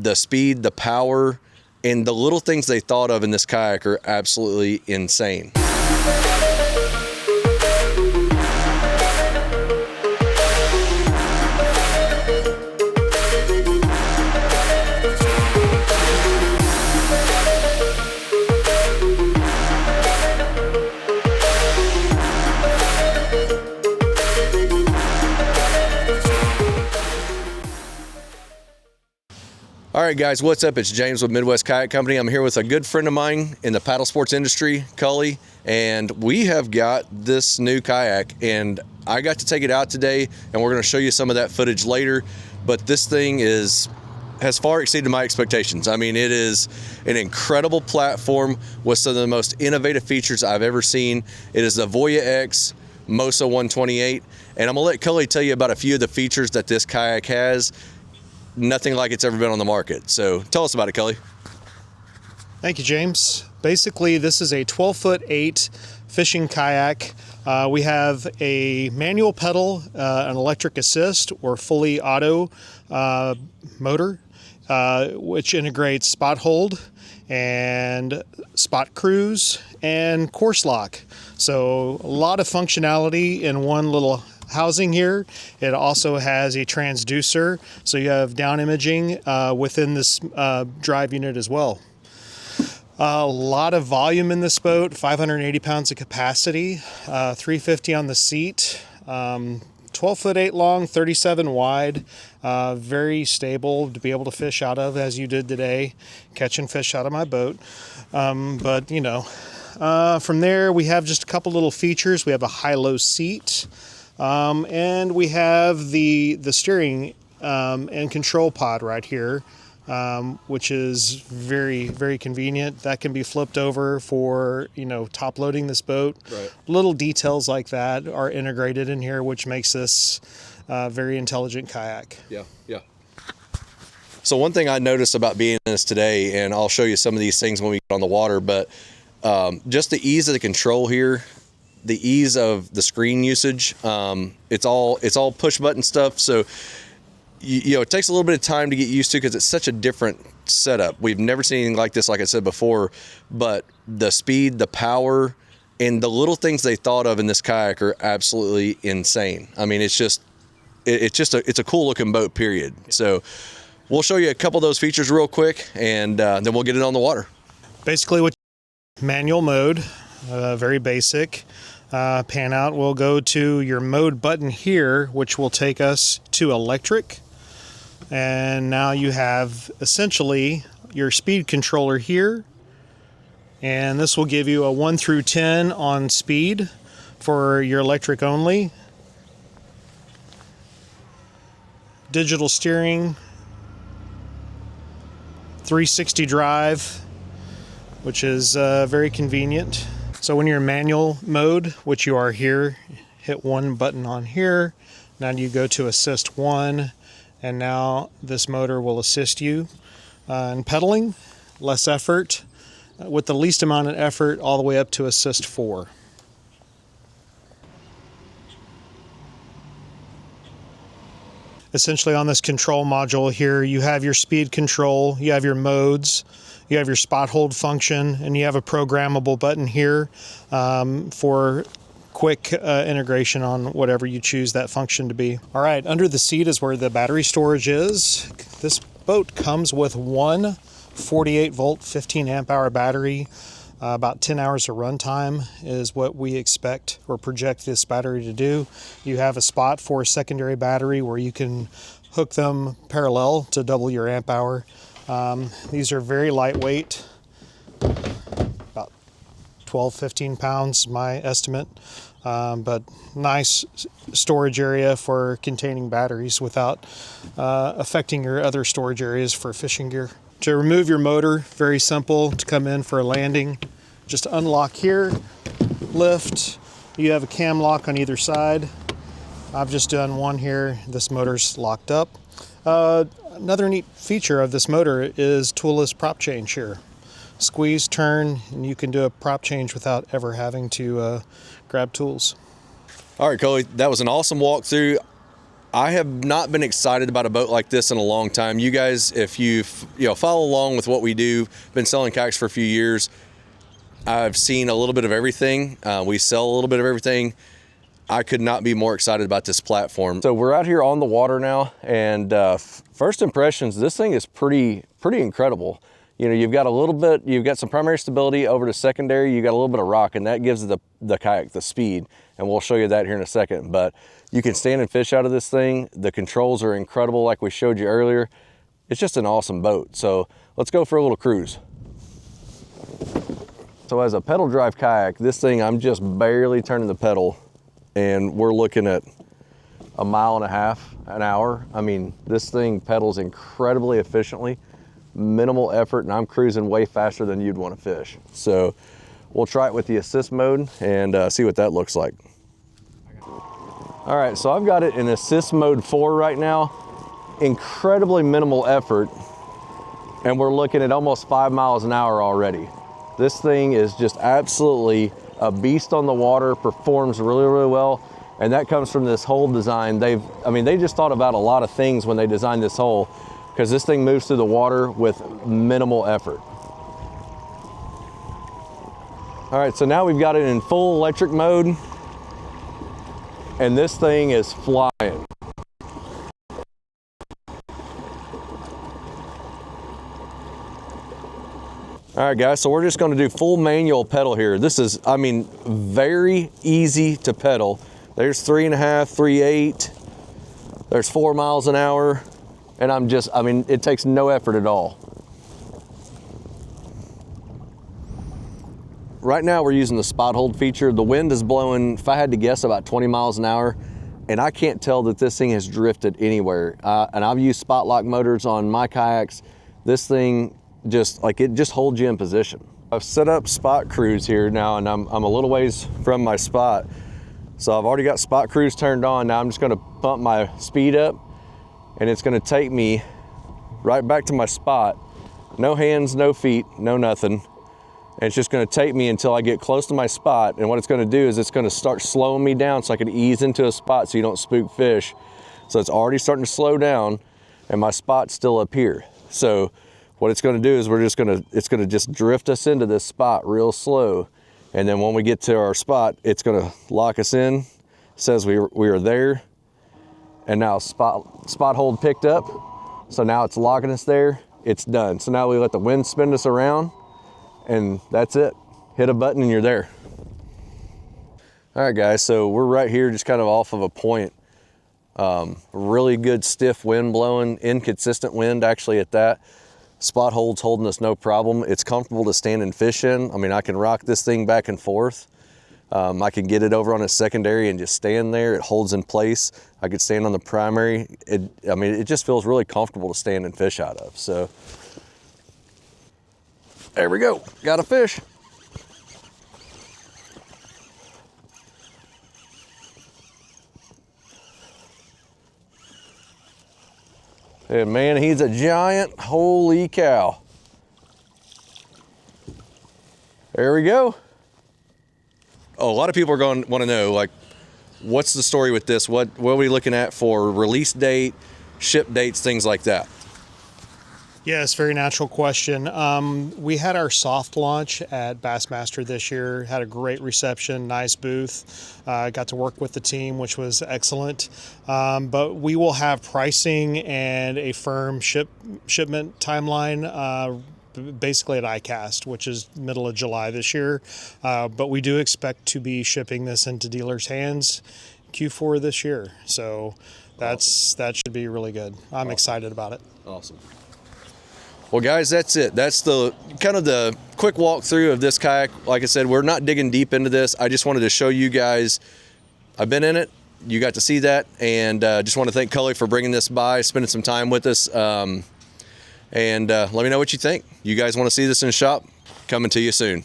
the speed, the power, and the little things they thought of in this kayak are absolutely insane. All right, guys, what's up? It's James with Midwest Kayak Company. I'm here with a good friend of mine in the paddle sports industry, Cully, and we have got this new kayak, and I got to take it out today, and we're going to show you some of that footage later. But this thing has far exceeded my expectations. I mean, it is an incredible platform with some of the most innovative features I've ever seen. It is the Voya X Mossa 128, and I'm going to let Cully tell you about a few of the features that this kayak has. Nothing like it's ever been on the market. So tell us about it, Cully. Thank you, James. Basically, this is a 12'8" fishing kayak. We have a manual pedal, an electric assist, or fully auto motor, which integrates spot hold and spot cruise and course lock. So a lot of functionality in one little housing here. It also has a transducer, so you have down imaging within this drive unit as well. A lot of volume in this boat, 580 pounds of capacity, 350 on the seat, 12'8" long, 37 wide, very stable to be able to fish out of, as you did today, catching fish out of my boat. But you know, from there we have just a couple little features. We have a high-low seat. And we have the steering and control pod right here, which is very, very convenient. That can be flipped over for, you know, top loading this boat. Right. Little Little details like that are integrated in here, which makes this a very intelligent kayak. Yeah. So one thing I noticed about being in this today, and I'll show you some of these things when we get on the water, but just the ease of the control here, the ease of the screen usage. It's all push button stuff. So, you know, it takes a little bit of time to get used to because it's such a different setup. We've never seen anything like this, like I said before, but the speed, the power, and the little things they thought of in this kayak are absolutely insane. I mean, it's a cool looking boat, period. So we'll show you a couple of those features real quick, and then we'll get it on the water. Basically, what manual mode, very basic. Pan out, we'll go to your mode button here, which will take us to electric. And now you have essentially your speed controller here. And this will give you a 1 through 10 on speed for your electric only. Digital steering, 360 drive, which is very convenient. So when you're in manual mode, which you are here, hit one button on here. Now you go to assist 1, and now this motor will assist you in pedaling, less effort, with the least amount of effort all the way up to assist 4. Essentially on this control module here, you have your speed control, you have your modes, you have your spot hold function, and you have a programmable button here for quick integration on whatever you choose that function to be. All right, under the seat is where the battery storage is. This boat comes with one 48 volt, 15 amp hour battery. About 10 hours of runtime is what we expect or project this battery to do. You have a spot for a secondary battery where you can hook them parallel to double your amp hour. These are very lightweight, about 12-15 pounds my estimate, but nice storage area for containing batteries without affecting your other storage areas for fishing gear. To remove your motor, very simple. To come in for a landing, just unlock here, lift. You have a cam lock on either side. I've just done one here. This motor's locked up. Another neat feature of this motor is toolless prop change here. Squeeze, turn, and you can do a prop change without ever having to grab tools. All right, Coley, that was an awesome walkthrough. I have not been excited about a boat like this in a long time. You guys, if you follow along with what we do, been selling kayaks for a few years, I've seen a little bit of everything. We sell a little bit of everything. I could not be more excited about this platform. So we're out here on the water now, and first impressions, this thing is pretty incredible. You know, you've got some primary stability over to secondary, you got a little bit of rock, and that gives the kayak the speed, and we'll show you that here in a second. But you can stand and fish out of this thing. The controls are incredible like we showed you earlier. It's just an awesome boat. So let's go for a little cruise. So as a pedal drive kayak, this thing, I'm just barely turning the pedal, and we're looking at 1.5 miles an hour. I mean, this thing pedals incredibly efficiently, minimal effort, and I'm cruising way faster than you'd want to fish. So we'll try it with the assist mode and see what that looks like. All right, so I've got it in assist mode 4 right now. Incredibly minimal effort, and we're looking at almost 5 miles an hour already. This thing is just absolutely a beast on the water, performs really, really well. And that comes from this hole design. They just thought about a lot of things when they designed this hole, because this thing moves through the water with minimal effort. All right, so now we've got it in full electric mode, and this thing is flying. All right, guys, so we're just gonna do full manual pedal here. This is, I mean, very easy to pedal. There's 3.5, 3.8, there's 4 miles an hour, and it takes no effort at all. Right now we're using the spot hold feature. The wind is blowing, if I had to guess, about 20 miles an hour, and I can't tell that this thing has drifted anywhere. And I've used spot lock motors on my kayaks. This thing it just holds you in position. I've set up spot cruise here now, and I'm a little ways from my spot. So I've already got spot cruise turned on. Now I'm just gonna bump my speed up, and it's gonna take me right back to my spot. No hands, no feet, no nothing. And it's just gonna take me until I get close to my spot. And what it's gonna do is it's gonna start slowing me down so I can ease into a spot so you don't spook fish. So it's already starting to slow down, and my spot's still up here. So what it's gonna do is it's gonna just drift us into this spot real slow. And then when we get to our spot, it's gonna lock us in, says we are there. And now spot hold picked up. So now it's locking us there, it's done. So now we let the wind spin us around, and that's it. Hit a button and you're there. All right, guys, so we're right here just kind of off of a point. Really good stiff wind blowing, inconsistent wind actually at that. Spot hold's holding us no problem. It's comfortable to stand and fish in. I mean, I can rock this thing back and forth. I can get it over on a secondary and just stand there. It holds in place. I could stand on the primary. It just feels really comfortable to stand and fish out of. So there we go, got a fish. And man, he's a giant, holy cow. There we go. Oh, a lot of people are going to want to know, like, what's the story with this? What are we looking at for release date, ship dates, things like that? Yes, very natural question. We had our soft launch at Bassmaster this year, had a great reception, nice booth. Got to work with the team, which was excellent. But we will have pricing and a firm shipment timeline basically at ICAST, which is middle of July this year. But we do expect to be shipping this into dealers' hands Q4 this year. So that should be really good. I'm excited about it. Awesome. Well, guys, that's it. That's the kind of the quick walkthrough of this kayak. Like I said, we're not digging deep into this. I just wanted to show you guys. I've been in it. You got to see that, and just want to thank Cully for bringing this by, spending some time with us, and let me know what you think. You guys want to see this in the shop? Coming to you soon.